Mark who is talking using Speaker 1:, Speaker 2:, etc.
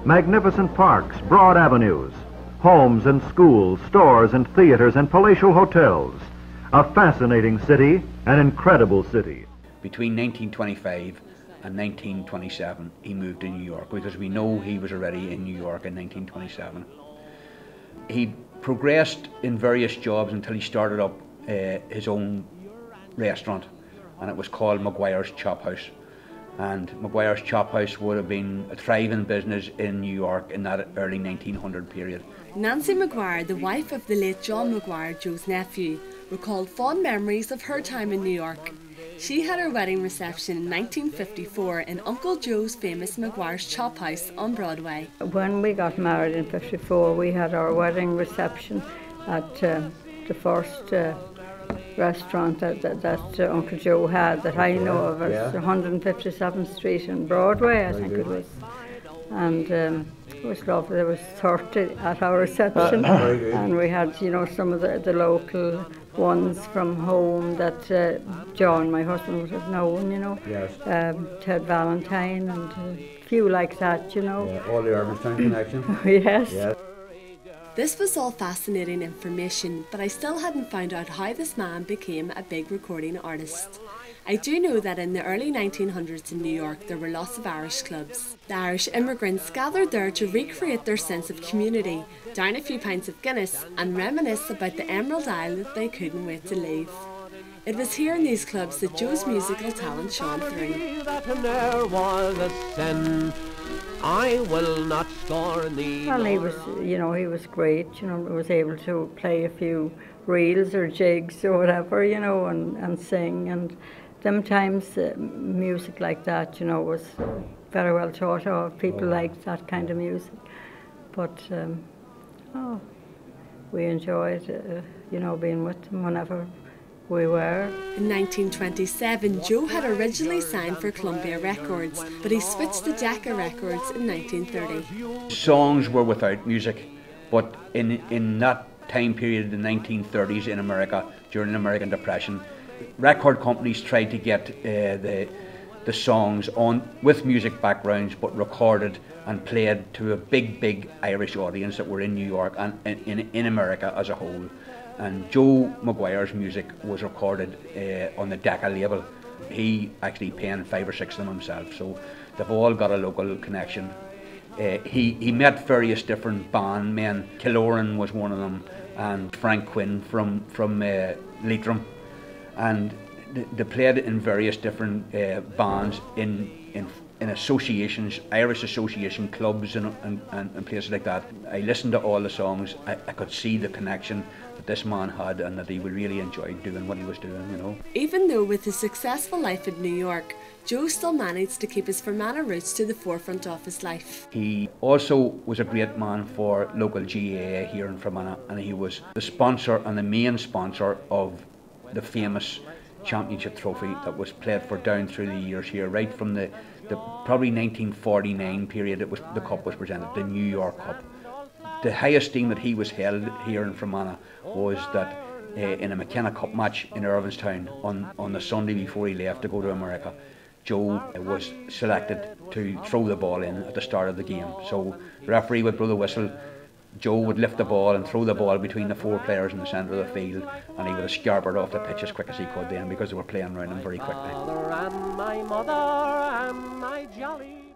Speaker 1: Magnificent parks, broad avenues, homes and schools, stores and theaters and palatial hotels. A fascinating city, an incredible city.
Speaker 2: Between 1925 and 1927, he moved to New York, because we know he was already in New York in 1927. He progressed in various jobs until he started up his own restaurant, and it was called Maguire's Chop House. And Maguire's Chop House would have been a thriving business in New York in that early 1900 period.
Speaker 3: Nancy Maguire, the wife of the late John Maguire, Joe's nephew, recalled fond memories of her time in New York. She had her wedding reception in 1954 in Uncle Joe's famous Maguire's Chop House on Broadway.
Speaker 4: When we got married in '54, we had our wedding reception at the first restaurant that Uncle Joe had that I know of. It's 157th Street in Broadway, I think it was. And it was lovely. There was 30 at our reception, and we had, you know, some of the local ones from home that John, my husband, would have known, you know.
Speaker 2: Yes.
Speaker 4: Ted Valentine and a few like that, you know.
Speaker 2: Yeah, all the Irvington connection.
Speaker 4: Yes.
Speaker 2: Yes.
Speaker 3: This was all fascinating information, but I still hadn't found out how this man became a big recording artist. I do know that in the early 1900s in New York there were lots of Irish clubs. The Irish immigrants gathered there to recreate their sense of community, down a few pints of Guinness and reminisce about the Emerald Isle that they couldn't wait to leave. It was here in these clubs that Joe's musical talent shone through.
Speaker 5: I will not scorn thee.
Speaker 4: Well, he was, you know, he was great, you know, he was able to play a few reels or jigs or whatever, you know, and sing, and sometimes music like that, you know, was very well thought of. People liked that kind of music, but we enjoyed, you know, being with them whenever we were.
Speaker 3: In 1927, Joe had originally signed for Columbia Records, but he switched to Decca Records in 1930.
Speaker 2: Songs were without music, but in that time period, the 1930s in America, during the American Depression, record companies tried to get the songs on with music backgrounds, but recorded and played to a big Irish audience that were in New York and in America as a whole. And Joe Maguire's music was recorded on the Decca label. He actually penned 5 or 6 of them himself, so they've all got a local connection. He met various different band men. Killoran was one of them, and Frank Quinn from Leitrim, and they played in various different bands in associations, Irish association clubs and places like that. I listened to all the songs. I could see the connection that this man had, and that he would really enjoy doing what he was doing, you know.
Speaker 3: Even though with his successful life in New York, Joe still managed to keep his Fermanagh roots to the forefront of his life.
Speaker 2: He also was a great man for local GAA here in Fermanagh, and he was the sponsor and the main sponsor of the famous championship trophy that was played for down through the years here, right from the probably 1949 period. The cup was presented, the New York Cup. The highest esteem that he was held here in Fermanagh was that in a McKenna Cup match in Irvinstown on the Sunday before he left to go to America, Joe was selected to throw the ball in at the start of the game. So the referee would blow the whistle, Joe would lift the ball and throw the ball between the 4 players in the centre of the field, and he would have scarpered off the pitch as quick as he could then, because they were playing around him very quickly.
Speaker 5: And my mother and my jolly